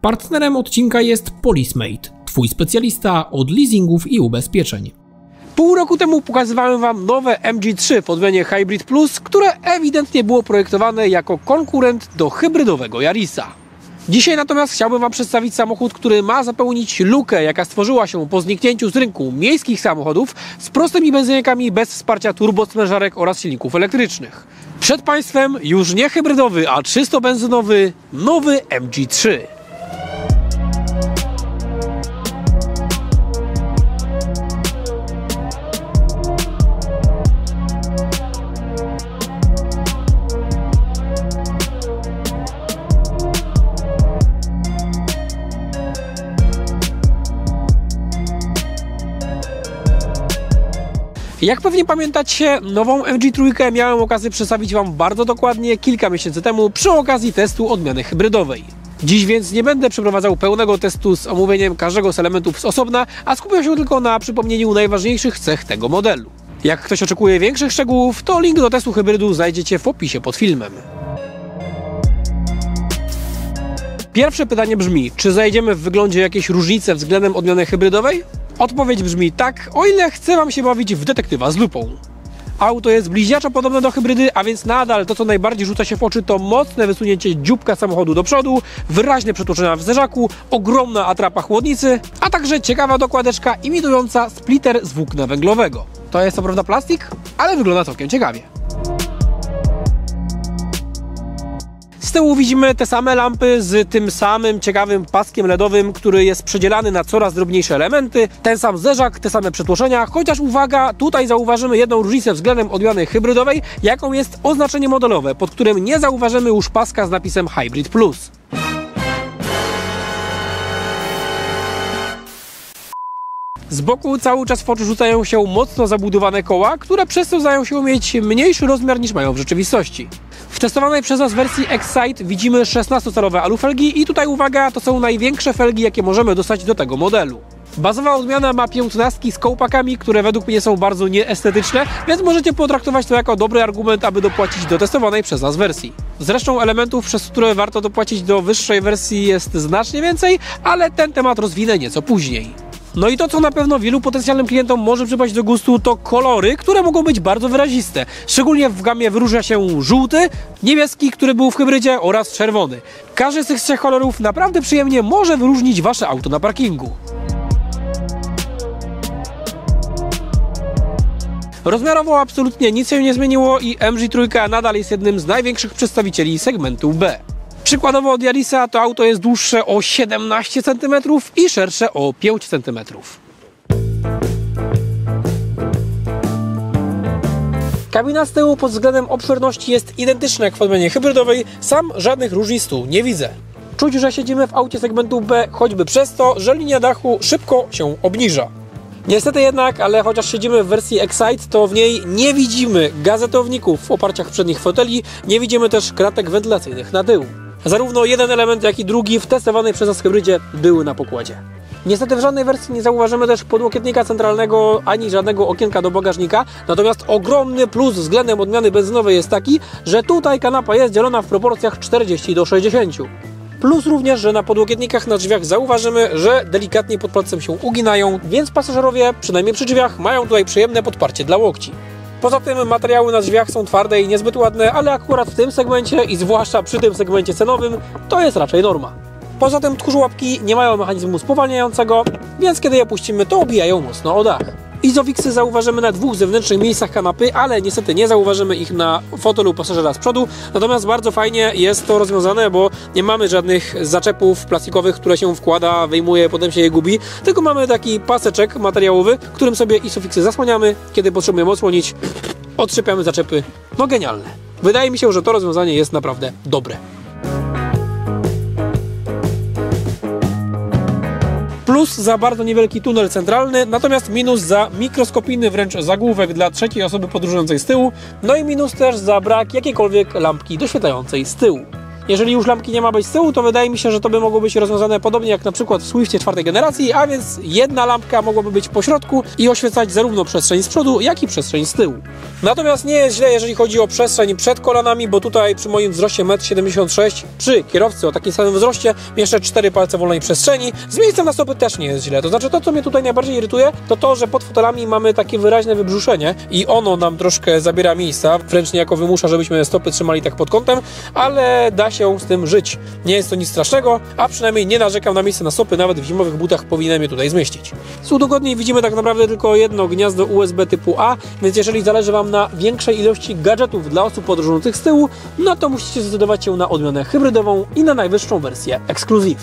Partnerem odcinka jest Polismate, Twój specjalista od leasingów i ubezpieczeń. Pół roku temu pokazywałem Wam nowe MG3 w odmianie Hybrid Plus, które ewidentnie było projektowane jako konkurent do hybrydowego Yarisa. Dzisiaj natomiast chciałbym Wam przedstawić samochód, który ma zapełnić lukę, jaka stworzyła się po zniknięciu z rynku miejskich samochodów z prostymi benzynkami bez wsparcia turbosprężarek oraz silników elektrycznych. Przed Państwem już nie hybrydowy, a czysto benzynowy nowy MG3. Jak pewnie pamiętacie, nową MG3 miałem okazję przedstawić Wam bardzo dokładnie kilka miesięcy temu przy okazji testu odmiany hybrydowej. Dziś więc nie będę przeprowadzał pełnego testu z omówieniem każdego z elementów z osobna, a skupię się tylko na przypomnieniu najważniejszych cech tego modelu. Jak ktoś oczekuje większych szczegółów, to link do testu hybrydu znajdziecie w opisie pod filmem. Pierwsze pytanie brzmi, czy znajdziemy w wyglądzie jakieś różnice względem odmiany hybrydowej? Odpowiedź brzmi tak, o ile chce Wam się bawić w detektywa z lupą. Auto jest bliźniaczo podobne do hybrydy, a więc nadal to, co najbardziej rzuca się w oczy, to mocne wysunięcie dzióbka samochodu do przodu, wyraźne przetłoczenia w zderzaku, ogromna atrapa chłodnicy, a także ciekawa dokładeczka imitująca splitter z włókna węglowego. To jest co prawda plastik, ale wygląda całkiem ciekawie. Z tyłu widzimy te same lampy z tym samym ciekawym paskiem LEDowym, który jest przedzielany na coraz drobniejsze elementy, ten sam zderzak, te same przetłoczenia, chociaż uwaga, tutaj zauważymy jedną różnicę względem odmiany hybrydowej, jaką jest oznaczenie modelowe, pod którym nie zauważymy już paska z napisem Hybrid Plus. Z boku cały czas w oczy rzucają się mocno zabudowane koła, które przez to zdają się mieć mniejszy rozmiar niż mają w rzeczywistości. W testowanej przez nas wersji Excite widzimy 16-calowe alufelgi i tutaj uwaga, to są największe felgi, jakie możemy dostać do tego modelu. Bazowa odmiana ma 15 z kołpakami, które według mnie są bardzo nieestetyczne, więc możecie potraktować to jako dobry argument, aby dopłacić do testowanej przez nas wersji. Zresztą elementów, przez które warto dopłacić do wyższej wersji jest znacznie więcej, ale ten temat rozwinę nieco później. No i to, co na pewno wielu potencjalnym klientom może przypaść do gustu, to kolory, które mogą być bardzo wyraziste. Szczególnie w gamie wyróżnia się żółty, niebieski, który był w hybrydzie, oraz czerwony. Każdy z tych trzech kolorów naprawdę przyjemnie może wyróżnić Wasze auto na parkingu. Rozmiarowo absolutnie nic się nie zmieniło i MG3 nadal jest jednym z największych przedstawicieli segmentu B. Przykładowo od Yarisa to auto jest dłuższe o 17 cm i szersze o 5 cm. Kabina z tyłu pod względem obszerności jest identyczna jak w odmianie hybrydowej, sam żadnych różnic tu nie widzę. Czuć, że siedzimy w aucie segmentu B, choćby przez to, że linia dachu szybko się obniża. Niestety jednak, ale chociaż siedzimy w wersji Excite, to w niej nie widzimy gazetowników w oparciach przednich foteli, nie widzimy też kratek wentylacyjnych na tył. Zarówno jeden element, jak i drugi w testowanej przez nas hybrydzie były na pokładzie. Niestety w żadnej wersji nie zauważymy też podłokietnika centralnego ani żadnego okienka do bagażnika, natomiast ogromny plus względem odmiany benzynowej jest taki, że tutaj kanapa jest dzielona w proporcjach 40:60. Plus również, że na podłokietnikach na drzwiach zauważymy, że delikatnie pod palcem się uginają, więc pasażerowie, przynajmniej przy drzwiach, mają tutaj przyjemne podparcie dla łokci. Poza tym materiały na drzwiach są twarde i niezbyt ładne, ale akurat w tym segmencie i zwłaszcza przy tym segmencie cenowym to jest raczej norma. Poza tym tchórzłapki nie mają mechanizmu spowalniającego, więc kiedy je puścimy, to obijają mocno o dach. Izofixy zauważymy na dwóch zewnętrznych miejscach kanapy, ale niestety nie zauważymy ich na fotelu pasażera z przodu. Natomiast bardzo fajnie jest to rozwiązane, bo nie mamy żadnych zaczepów plastikowych, które się wkłada, wyjmuje, potem się je gubi, tylko mamy taki paseczek materiałowy, którym sobie izofixy zasłaniamy, kiedy potrzebujemy odsłonić, otrzepiamy zaczepy. No genialne. Wydaje mi się, że to rozwiązanie jest naprawdę dobre. Plus za bardzo niewielki tunel centralny, natomiast minus za mikroskopijny wręcz zagłówek dla trzeciej osoby podróżującej z tyłu, no i minus też za brak jakiejkolwiek lampki doświetlającej z tyłu. Jeżeli już lampki nie ma być z tyłu, to wydaje mi się, że to by mogło być rozwiązane podobnie jak na przykład w Swiftie 4. generacji, a więc jedna lampka mogłaby być po środku i oświecać zarówno przestrzeń z przodu, jak i przestrzeń z tyłu. Natomiast nie jest źle, jeżeli chodzi o przestrzeń przed kolanami, bo tutaj przy moim wzroście 1,76 m przy kierowcy o takim samym wzroście jeszcze 4 palce wolnej przestrzeni. Z miejscem na stopy też nie jest źle. To znaczy to, co mnie tutaj najbardziej irytuje, to to, że pod fotelami mamy takie wyraźne wybrzuszenie i ono nam troszkę zabiera miejsca, wręcz niejako wymusza, żebyśmy stopy trzymali tak pod kątem, ale da się z tym żyć. Nie jest to nic strasznego, a przynajmniej nie narzekam na miejsce na stopy, nawet w zimowych butach powinienem je tutaj zmieścić. Z udogodnień widzimy tak naprawdę tylko jedno gniazdo USB typu A, więc jeżeli zależy Wam na większej ilości gadżetów dla osób podróżujących z tyłu, no to musicie zdecydować się na odmianę hybrydową i na najwyższą wersję Exclusive.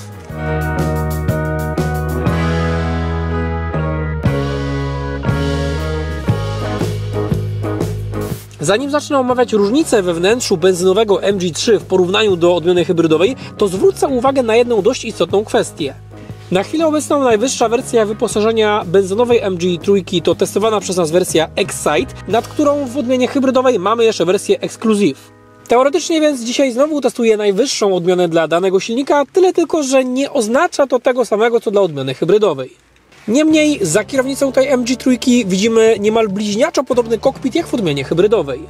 Zanim zacznę omawiać różnice we wnętrzu benzynowego MG3 w porównaniu do odmiany hybrydowej, to zwrócę uwagę na jedną dość istotną kwestię. Na chwilę obecną najwyższa wersja wyposażenia benzynowej MG3 to testowana przez nas wersja Excite, nad którą w odmianie hybrydowej mamy jeszcze wersję Exclusive. Teoretycznie więc dzisiaj znowu testuję najwyższą odmianę dla danego silnika, tyle tylko, że nie oznacza to tego samego co dla odmiany hybrydowej. Niemniej za kierownicą tej MG3 widzimy niemal bliźniaczo podobny kokpit jak w odmianie hybrydowej.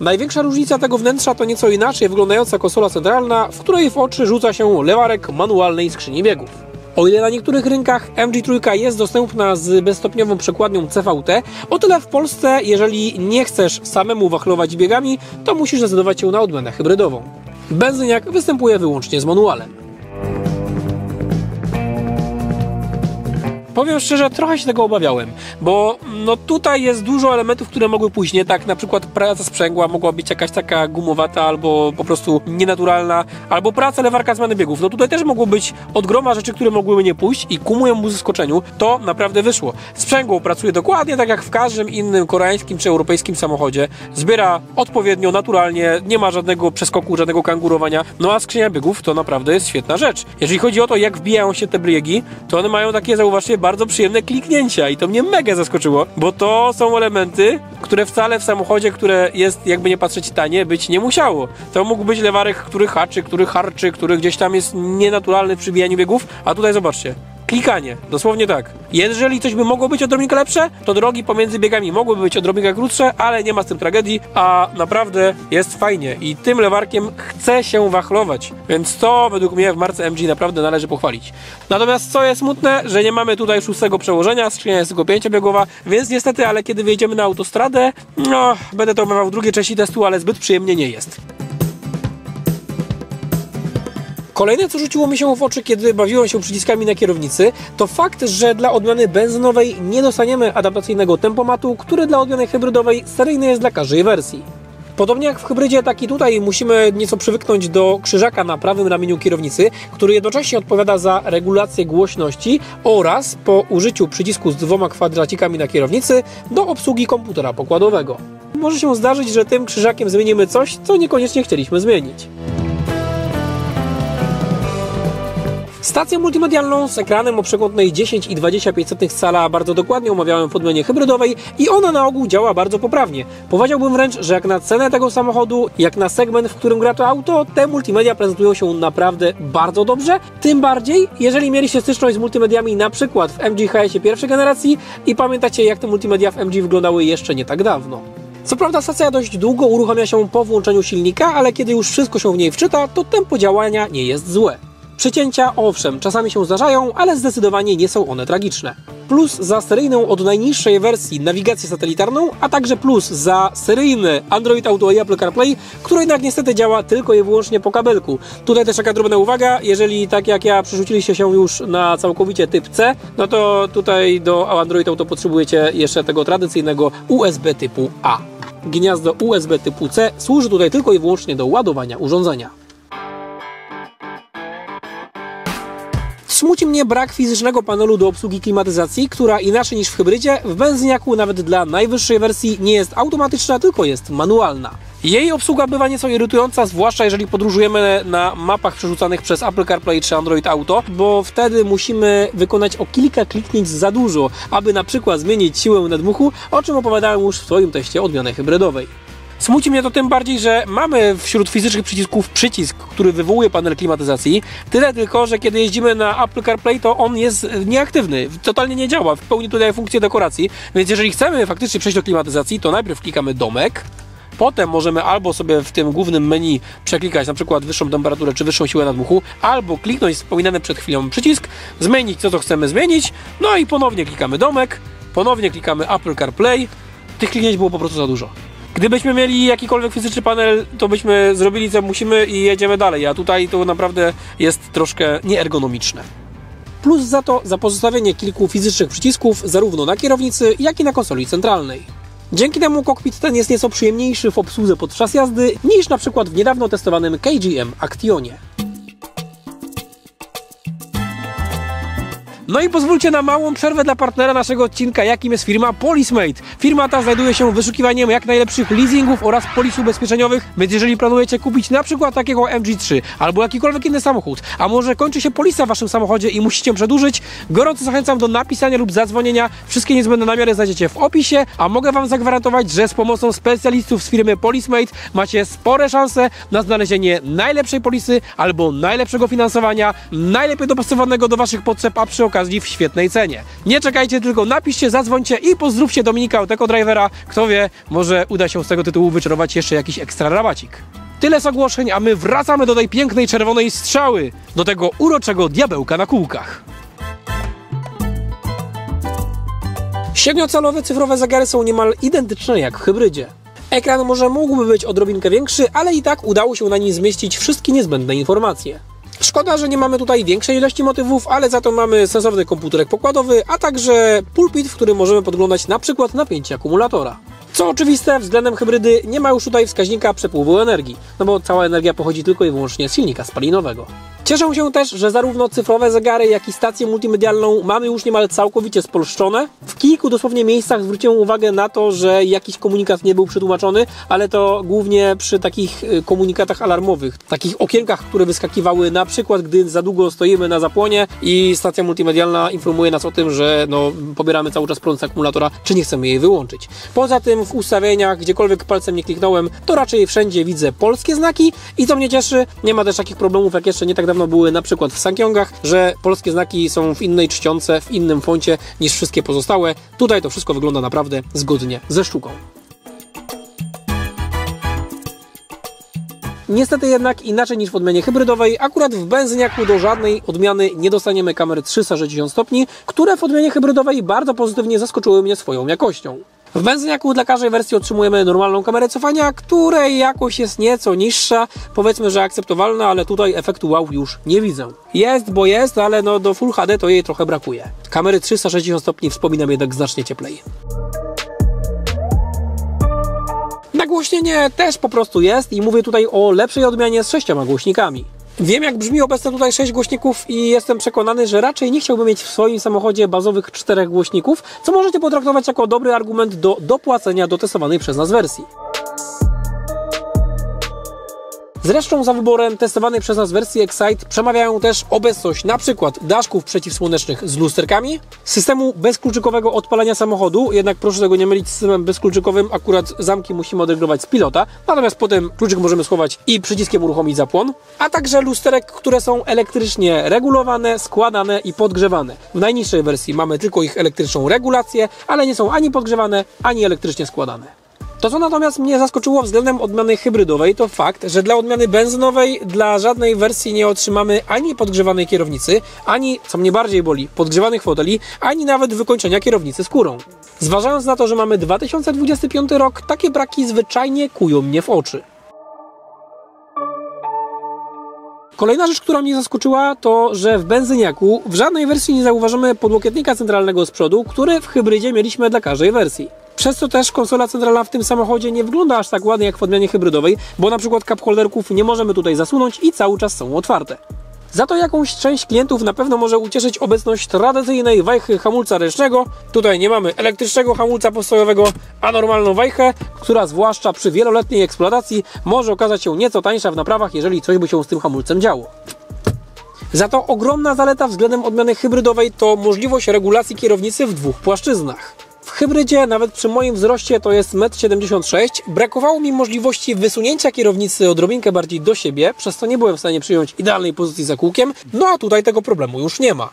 Największa różnica tego wnętrza to nieco inaczej wyglądająca konsola centralna, w której w oczy rzuca się lewarek manualnej skrzyni biegów. O ile na niektórych rynkach MG3 jest dostępna z bezstopniową przekładnią CVT, o tyle w Polsce, jeżeli nie chcesz samemu wachlować biegami, to musisz zdecydować się na odmianę hybrydową. Benzyniak występuje wyłącznie z manualem. Powiem szczerze, trochę się tego obawiałem, bo no tutaj jest dużo elementów, które mogły pójść nie tak, na przykład praca sprzęgła mogła być jakaś taka gumowata albo po prostu nienaturalna, albo praca lewarka zmiany biegów. No tutaj też mogło być od groma rzeczy, które mogłyby nie pójść i ku mojemu zaskoczeniu to naprawdę wyszło. Sprzęgło pracuje dokładnie tak jak w każdym innym koreańskim czy europejskim samochodzie, zbiera odpowiednio, naturalnie, nie ma żadnego przeskoku, żadnego kangurowania, no a skrzynia biegów to naprawdę jest świetna rzecz. Jeżeli chodzi o to, jak wbijają się te biegi, to one mają takie, zauważcie, bardzo przyjemne kliknięcia i to mnie mega zaskoczyło, bo to są elementy, które wcale w samochodzie, które jest, jakby nie patrzeć, tanie, być nie musiało. To mógł być lewarek, który haczy, który harczy, który gdzieś tam jest nienaturalny w przybijaniu biegów, a tutaj zobaczcie. Klikanie, dosłownie tak. Jeżeli coś by mogło być odrobinkę lepsze, to drogi pomiędzy biegami mogłyby być odrobinkę krótsze, ale nie ma z tym tragedii, a naprawdę jest fajnie i tym lewarkiem chce się wachlować, więc to według mnie w marce MG naprawdę należy pochwalić. Natomiast co jest smutne, że nie mamy tutaj 6. przełożenia, skrzynia jest tylko 5-biegowa, więc niestety, ale kiedy wyjedziemy na autostradę, no, będę to omawiał w drugiej części testu, ale zbyt przyjemnie nie jest. Kolejne, co rzuciło mi się w oczy, kiedy bawiłem się przyciskami na kierownicy, to fakt, że dla odmiany benzynowej nie dostaniemy adaptacyjnego tempomatu, który dla odmiany hybrydowej seryjny jest dla każdej wersji. Podobnie jak w hybrydzie, tak i tutaj musimy nieco przywyknąć do krzyżaka na prawym ramieniu kierownicy, który jednocześnie odpowiada za regulację głośności oraz po użyciu przycisku z 2 kwadracikami na kierownicy do obsługi komputera pokładowego. Może się zdarzyć, że tym krzyżakiem zmienimy coś, co niekoniecznie chcieliśmy zmienić. Stację multimedialną z ekranem o przekątnej 10,25 cala bardzo dokładnie omawiałem w odmianie hybrydowej i ona na ogół działa bardzo poprawnie. Powiedziałbym wręcz, że jak na cenę tego samochodu, jak na segment, w którym gra to auto, te multimedia prezentują się naprawdę bardzo dobrze. Tym bardziej, jeżeli mieliście styczność z multimediami na przykład w MG HS-ie 1. generacji i pamiętacie, jak te multimedia w MG wyglądały jeszcze nie tak dawno. Co prawda stacja dość długo uruchamia się po włączeniu silnika, ale kiedy już wszystko się w niej wczyta, to tempo działania nie jest złe. Przycięcia, owszem, czasami się zdarzają, ale zdecydowanie nie są one tragiczne. Plus za seryjną od najniższej wersji nawigację satelitarną, a także plus za seryjny Android Auto i Apple CarPlay, który jednak niestety działa tylko i wyłącznie po kabelku. Tutaj też taka drobna uwaga, jeżeli tak jak ja przerzuciliście się już na całkowicie typ C, no to tutaj do Android Auto potrzebujecie jeszcze tego tradycyjnego USB typu A. Gniazdo USB typu C służy tutaj tylko i wyłącznie do ładowania urządzenia. Smuci mnie brak fizycznego panelu do obsługi klimatyzacji, która inaczej niż w hybrydzie, w benzyniaku nawet dla najwyższej wersji nie jest automatyczna, tylko jest manualna. Jej obsługa bywa nieco irytująca, zwłaszcza jeżeli podróżujemy na mapach przerzucanych przez Apple CarPlay czy Android Auto, bo wtedy musimy wykonać o kilka kliknięć za dużo, aby na przykład zmienić siłę nadmuchu, o czym opowiadałem już w swoim teście odmiany hybrydowej. Smuci mnie to tym bardziej, że mamy wśród fizycznych przycisków przycisk, który wywołuje panel klimatyzacji. Tyle tylko, że kiedy jeździmy na Apple CarPlay, to on jest nieaktywny, totalnie nie działa, pełni tutaj funkcję dekoracji. Więc jeżeli chcemy faktycznie przejść do klimatyzacji, to najpierw klikamy domek. Potem możemy albo sobie w tym głównym menu przeklikać na przykład wyższą temperaturę czy wyższą siłę nadmuchu, albo kliknąć wspominany przed chwilą przycisk, zmienić co chcemy zmienić, no i ponownie klikamy domek, ponownie klikamy Apple CarPlay. Tych kliknięć było po prostu za dużo. Gdybyśmy mieli jakikolwiek fizyczny panel, to byśmy zrobili co musimy i jedziemy dalej, a tutaj to naprawdę jest troszkę nieergonomiczne. Plus za to za pozostawienie kilku fizycznych przycisków zarówno na kierownicy, jak i na konsoli centralnej. Dzięki temu kokpit ten jest nieco przyjemniejszy w obsłudze podczas jazdy niż na przykład w niedawno testowanym KGM Actionie. No i pozwólcie na małą przerwę dla partnera naszego odcinka, jakim jest firma Polismate. Firma ta znajduje się wyszukiwaniem jak najlepszych leasingów oraz polis ubezpieczeniowych, więc jeżeli planujecie kupić na przykład takiego MG3 albo jakikolwiek inny samochód, a może kończy się polisa w waszym samochodzie i musicie przedłużyć, gorąco zachęcam do napisania lub zadzwonienia. Wszystkie niezbędne namiary znajdziecie w opisie, a mogę wam zagwarantować, że z pomocą specjalistów z firmy Polismate macie spore szanse na znalezienie najlepszej polisy albo najlepszego finansowania, najlepiej dopasowanego do waszych potrzeb, a przy okazji w świetnej cenie. Nie czekajcie, tylko napiszcie, zadzwońcie i pozdrówcie Dominika od EcoDrivera. Kto wie, może uda się z tego tytułu wyczarować jeszcze jakiś ekstra rabacik. Tyle z ogłoszeń, a my wracamy do tej pięknej czerwonej strzały, do tego uroczego diabełka na kółkach. Siedmiocalowe cyfrowe zegary są niemal identyczne jak w hybrydzie. Ekran może mógłby być odrobinkę większy, ale i tak udało się na nim zmieścić wszystkie niezbędne informacje. Szkoda, że nie mamy tutaj większej ilości motywów, ale za to mamy sensowny komputerek pokładowy, a także pulpit, w którym możemy podglądać na przykład napięcie akumulatora. Co oczywiste, względem hybrydy nie ma już tutaj wskaźnika przepływu energii, no bo cała energia pochodzi tylko i wyłącznie z silnika spalinowego. Cieszę się też, że zarówno cyfrowe zegary, jak i stację multimedialną mamy już niemal całkowicie spolszczone. W kilku dosłownie miejscach zwróciłem uwagę na to, że jakiś komunikat nie był przetłumaczony, ale to głównie przy takich komunikatach alarmowych, takich okienkach, które wyskakiwały na przykład, gdy za długo stoimy na zapłonie i stacja multimedialna informuje nas o tym, że pobieramy cały czas prąd z akumulatora, czy nie chcemy jej wyłączyć. Poza tym w ustawieniach, gdziekolwiek palcem nie kliknąłem, to raczej wszędzie widzę polskie znaki i co mnie cieszy, nie ma też takich problemów jak jeszcze nie tak dawno były na przykład w Sangyongach, że polskie znaki są w innej czcionce, w innym foncie niż wszystkie pozostałe. Tutaj to wszystko wygląda naprawdę zgodnie ze sztuką. Niestety jednak inaczej niż w odmianie hybrydowej, akurat w benzyniaku do żadnej odmiany nie dostaniemy kamery 360 stopni, które w odmianie hybrydowej bardzo pozytywnie zaskoczyły mnie swoją jakością. W benzyniaku dla każdej wersji otrzymujemy normalną kamerę cofania, której jakość jest nieco niższa, powiedzmy, że akceptowalna, ale tutaj efektu wow już nie widzę. Jest, bo jest, ale do Full HD to jej trochę brakuje. Kamery 360 stopni wspominam jednak znacznie cieplej. Nagłośnienie też po prostu jest i mówię tutaj o lepszej odmianie z 6 głośnikami. Wiem, jak brzmi obecnie tutaj 6 głośników i jestem przekonany, że raczej nie chciałbym mieć w swoim samochodzie bazowych 4 głośników, co możecie potraktować jako dobry argument do dopłacenia do testowanej przez nas wersji. Zresztą za wyborem testowanej przez nas wersji Excite przemawiają też obecność np. daszków przeciwsłonecznych z lusterkami, systemu bezkluczykowego odpalania samochodu, jednak proszę tego nie mylić z systemem bezkluczykowym, akurat zamki musimy odreglować z pilota, natomiast potem kluczyk możemy schować i przyciskiem uruchomić zapłon, a także lusterek, które są elektrycznie regulowane, składane i podgrzewane. W najniższej wersji mamy tylko ich elektryczną regulację, ale nie są ani podgrzewane, ani elektrycznie składane. To, co natomiast mnie zaskoczyło względem odmiany hybrydowej, to fakt, że dla odmiany benzynowej dla żadnej wersji nie otrzymamy ani podgrzewanej kierownicy, ani, co mnie bardziej boli, podgrzewanych foteli, ani nawet wykończenia kierownicy skórą. Zważając na to, że mamy 2025 rok, takie braki zwyczajnie kują mnie w oczy. Kolejna rzecz, która mnie zaskoczyła, to, że w benzyniaku w żadnej wersji nie zauważymy podłokietnika centralnego z przodu, który w hybrydzie mieliśmy dla każdej wersji. Przez co też konsola centralna w tym samochodzie nie wygląda aż tak ładnie jak w odmianie hybrydowej, bo na przykład cup holderków nie możemy tutaj zasunąć i cały czas są otwarte. Za to jakąś część klientów na pewno może ucieszyć obecność tradycyjnej wajchy hamulca ręcznego. Tutaj nie mamy elektrycznego hamulca postojowego, a normalną wajchę, która zwłaszcza przy wieloletniej eksploatacji może okazać się nieco tańsza w naprawach, jeżeli coś by się z tym hamulcem działo. Za to ogromna zaleta względem odmiany hybrydowej to możliwość regulacji kierownicy w dwóch płaszczyznach. W W hybrydzie, nawet przy moim wzroście, to jest 1,76 m, brakowało mi możliwości wysunięcia kierownicy odrobinkę bardziej do siebie, przez co nie byłem w stanie przyjąć idealnej pozycji za kółkiem, no a tutaj tego problemu już nie ma.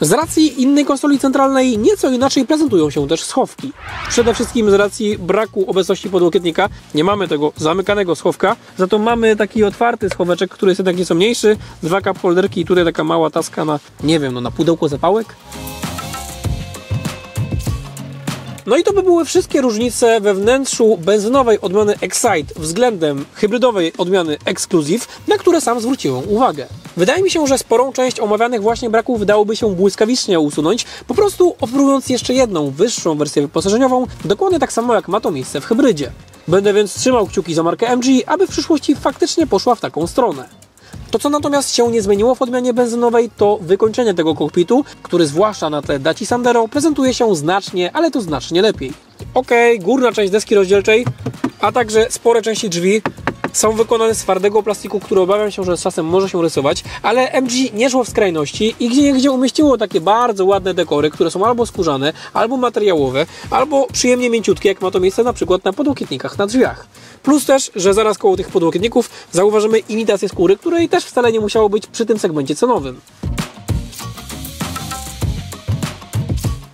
Z racji innej konsoli centralnej nieco inaczej prezentują się też schowki. Przede wszystkim z racji braku obecności podłokietnika nie mamy tego zamykanego schowka, za to mamy taki otwarty schoweczek, który jest jednak nieco mniejszy, 2 cup holderki i tutaj taka mała taska na, nie wiem, no na pudełko zapałek. No i to by były wszystkie różnice we wnętrzu benzynowej odmiany Excite względem hybrydowej odmiany Exclusive, na które sam zwróciłem uwagę. Wydaje mi się, że sporą część omawianych właśnie braków dałoby się błyskawicznie usunąć, po prostu oferując jeszcze jedną, wyższą wersję wyposażeniową, dokładnie tak samo jak ma to miejsce w hybrydzie. Będę więc trzymał kciuki za markę MG, aby w przyszłości faktycznie poszła w taką stronę. To, co natomiast się nie zmieniło w odmianie benzynowej, to wykończenie tego kokpitu, który zwłaszcza na tle Daci Sandero prezentuje się znacznie, ale to znacznie lepiej. Górna część deski rozdzielczej, a także spore części drzwi są wykonane z twardego plastiku, który obawiam się, że z czasem może się rysować, ale MG nie szło w skrajności i gdzieniegdzie umieściło takie bardzo ładne dekory, które są albo skórzane, albo materiałowe, albo przyjemnie mięciutkie, jak ma to miejsce na przykład na podłokietnikach na drzwiach. Plus też, że zaraz koło tych podłokietników zauważymy imitację skóry, której też wcale nie musiało być przy tym segmencie cenowym.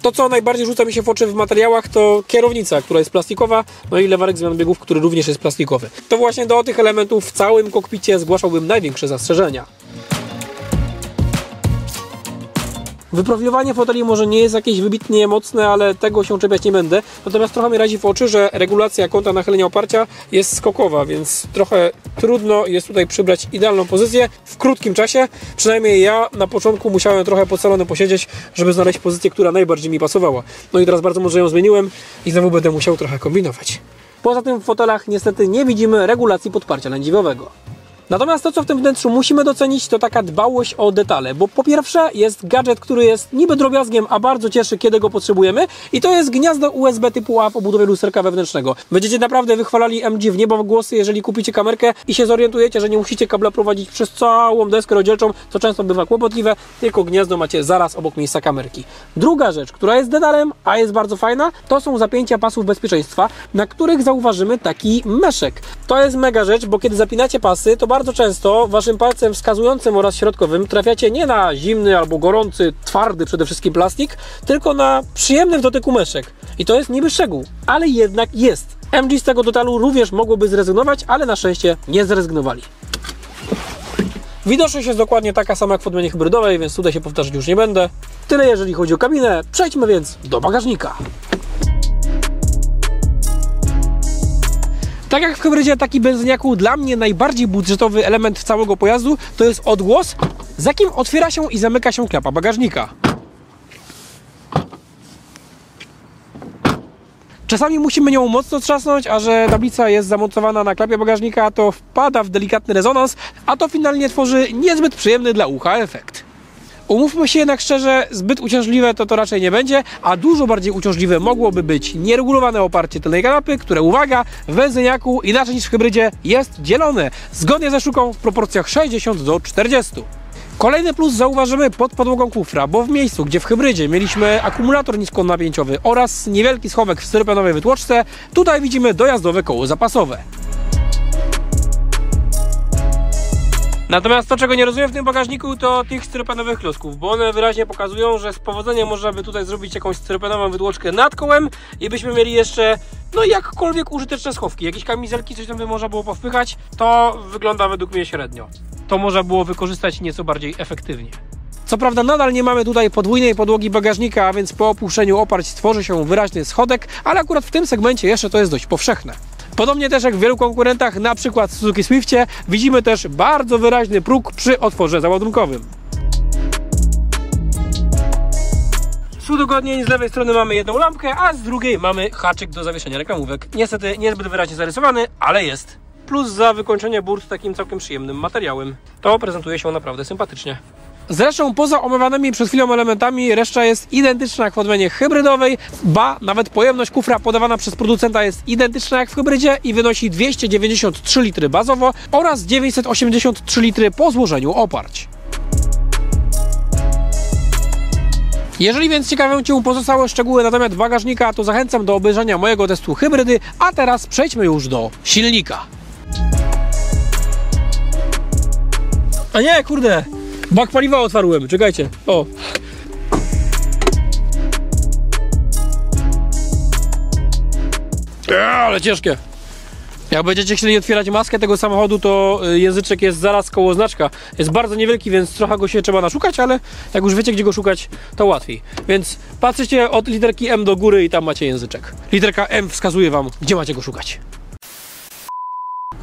To, co najbardziej rzuca mi się w oczy w materiałach, to kierownica, która jest plastikowa, no i lewarek zmian biegów, który również jest plastikowy. To właśnie do tych elementów w całym kokpicie zgłaszałbym największe zastrzeżenia. Wyprofilowanie foteli może nie jest jakieś wybitnie mocne, ale tego się czepiać nie będę. Natomiast trochę mi razi w oczy, że regulacja kąta nachylenia oparcia jest skokowa, więc trochę trudno jest tutaj przybrać idealną pozycję w krótkim czasie. Przynajmniej ja na początku musiałem trochę pod salonem posiedzieć, żeby znaleźć pozycję, która najbardziej mi pasowała. No i teraz bardzo mądrze ją zmieniłem i znowu będę musiał trochę kombinować. Poza tym w fotelach niestety nie widzimy regulacji podparcia lędźwiowego. Natomiast to, co w tym wnętrzu musimy docenić, to taka dbałość o detale, bo po pierwsze jest gadżet, który jest niby drobiazgiem, a bardzo cieszy, kiedy go potrzebujemy, i to jest gniazdo USB typu A w obudowie lusterka wewnętrznego. Będziecie naprawdę wychwalali MG w niebo w głosy, jeżeli kupicie kamerkę i się zorientujecie, że nie musicie kabla prowadzić przez całą deskę rozdzielczą, co często bywa kłopotliwe, tylko gniazdo macie zaraz obok miejsca kamerki. Druga rzecz, która jest detalem, a jest bardzo fajna, to są zapięcia pasów bezpieczeństwa, na których zauważymy taki meszek. To jest mega rzecz, bo kiedy zapinacie pasy, to bardzo często waszym palcem wskazującym oraz środkowym trafiacie nie na zimny albo gorący, twardy przede wszystkim plastik, tylko na przyjemny w dotyku meszek. I to jest niby szczegół, ale jednak jest. MG z tego detalu również mogłoby zrezygnować, ale na szczęście nie zrezygnowali. Widoczność jest dokładnie taka sama jak w odmianie hybrydowej, więc tutaj się powtarzać już nie będę. Tyle jeżeli chodzi o kabinę, przejdźmy więc do bagażnika. Tak jak w hybrydzie, tak i benzyniaku, dla mnie najbardziej budżetowy element całego pojazdu to jest odgłos, z jakim otwiera się i zamyka się klapa bagażnika. Czasami musimy nią mocno trzasnąć, a że tablica jest zamontowana na klapie bagażnika, to wpada w delikatny rezonans, a to finalnie tworzy niezbyt przyjemny dla ucha efekt. Umówmy się jednak szczerze, zbyt uciążliwe to raczej nie będzie, a dużo bardziej uciążliwe mogłoby być nieregulowane oparcie tylnej kanapy, które, uwaga, w benzyniaku inaczej niż w hybrydzie jest dzielone, zgodnie ze sztuką w proporcjach 60:40. Kolejny plus zauważymy pod podłogą kufra, bo w miejscu, gdzie w hybrydzie mieliśmy akumulator niskonapięciowy oraz niewielki schowek w styropianowej wytłoczce, tutaj widzimy dojazdowe koło zapasowe. Natomiast to, czego nie rozumiem w tym bagażniku, to tych styropianowych klocków, bo one wyraźnie pokazują, że z powodzeniem można by tutaj zrobić jakąś styropianową wytłoczkę nad kołem i byśmy mieli jeszcze, no jakkolwiek użyteczne schowki, jakieś kamizelki, coś tam by można było powpychać. To wygląda według mnie średnio. To można było wykorzystać nieco bardziej efektywnie. Co prawda nadal nie mamy tutaj podwójnej podłogi bagażnika, a więc po opuszczeniu oparć stworzy się wyraźny schodek, ale akurat w tym segmencie jeszcze to jest dość powszechne. Podobnie też jak w wielu konkurentach, na przykład w Suzuki Swiftie, widzimy też bardzo wyraźny próg przy otworze załadunkowym. Z udogodnień z lewej strony mamy jedną lampkę, a z drugiej mamy haczyk do zawieszenia reklamówek. Niestety niezbyt wyraźnie zarysowany, ale jest. Plus za wykończenie burt takim całkiem przyjemnym materiałem. To prezentuje się naprawdę sympatycznie. Zresztą poza omawianymi przed chwilą elementami reszta jest identyczna jak w odmianie hybrydowej, ba, nawet pojemność kufra podawana przez producenta jest identyczna jak w hybrydzie i wynosi 293 litry bazowo oraz 983 litry po złożeniu oparć. Jeżeli więc ciekawią Cię pozostałe szczegóły na temat bagażnika, to zachęcam do obejrzenia mojego testu hybrydy, a teraz przejdźmy już do silnika. A nie, kurde, bak paliwa otwarłem, czekajcie, o. Ale ciężkie. Jak będziecie chcieli otwierać maskę tego samochodu, to języczek jest zaraz koło znaczka. Jest bardzo niewielki, więc trochę go się trzeba naszukać, ale jak już wiecie, gdzie go szukać, to łatwiej. Więc patrzycie od literki M do góry i tam macie języczek. Literka M wskazuje Wam, gdzie macie go szukać.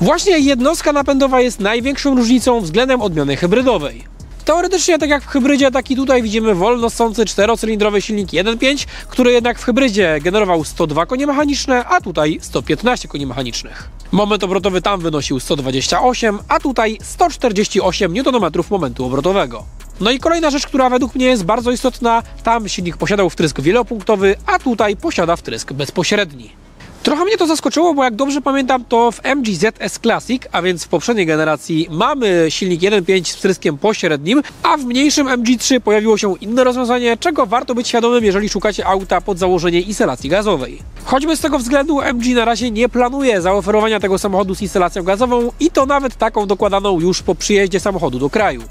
Właśnie jednostka napędowa jest największą różnicą względem odmiany hybrydowej. Teoretycznie, tak jak w hybrydzie, taki tutaj widzimy wolno ssący 4-cylindrowy silnik 1.5, który jednak w hybrydzie generował 102 konie mechaniczne, a tutaj 115 koni mechanicznych. Moment obrotowy tam wynosił 128, a tutaj 148 Nm momentu obrotowego. No i kolejna rzecz, która według mnie jest bardzo istotna, tam silnik posiadał wtrysk wielopunktowy, a tutaj posiada wtrysk bezpośredni. Trochę mnie to zaskoczyło, bo jak dobrze pamiętam, to w MG ZS Classic, a więc w poprzedniej generacji, mamy silnik 1.5 z wtryskiem pośrednim, a w mniejszym MG3 pojawiło się inne rozwiązanie, czego warto być świadomym, jeżeli szukacie auta pod założenie instalacji gazowej. Choćby z tego względu MG na razie nie planuje zaoferowania tego samochodu z instalacją gazową i to nawet taką dokładaną już po przyjeździe samochodu do kraju.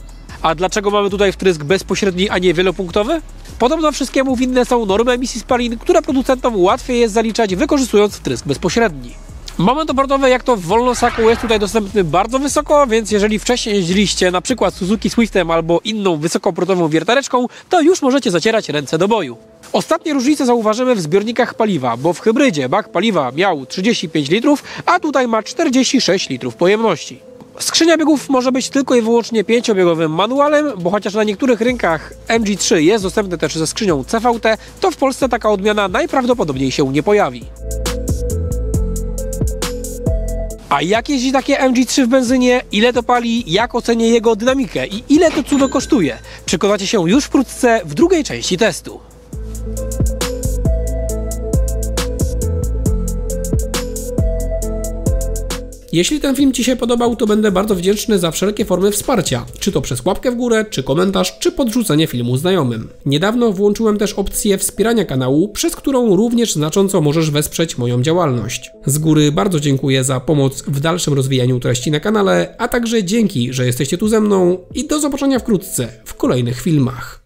A dlaczego mamy tutaj wtrysk bezpośredni, a nie wielopunktowy? Podobno wszystkiemu winne są normy emisji spalin, które producentom łatwiej jest zaliczać, wykorzystując wtrysk bezpośredni. Moment obrotowy, jak to w wolnosaku, jest tutaj dostępny bardzo wysoko, więc jeżeli wcześniej jeździliście na przykład Suzuki Swiftem albo inną wysokoobrotową wiertareczką, to już możecie zacierać ręce do boju. Ostatnie różnice zauważymy w zbiornikach paliwa, bo w hybrydzie bak paliwa miał 35 litrów, a tutaj ma 46 litrów pojemności. Skrzynia biegów może być tylko i wyłącznie 5-biegowym manualem, bo chociaż na niektórych rynkach MG3 jest dostępny też ze skrzynią CVT, to w Polsce taka odmiana najprawdopodobniej się nie pojawi. A jak jeździ takie MG3 w benzynie, ile to pali, jak ocenię jego dynamikę i ile to cudo kosztuje? Przekonacie się już wkrótce w drugiej części testu. Jeśli ten film Ci się podobał, to będę bardzo wdzięczny za wszelkie formy wsparcia, czy to przez łapkę w górę, czy komentarz, czy podrzucenie filmu znajomym. Niedawno włączyłem też opcję wspierania kanału, przez którą również znacząco możesz wesprzeć moją działalność. Z góry bardzo dziękuję za pomoc w dalszym rozwijaniu treści na kanale, a także dzięki, że jesteście tu ze mną i do zobaczenia wkrótce w kolejnych filmach.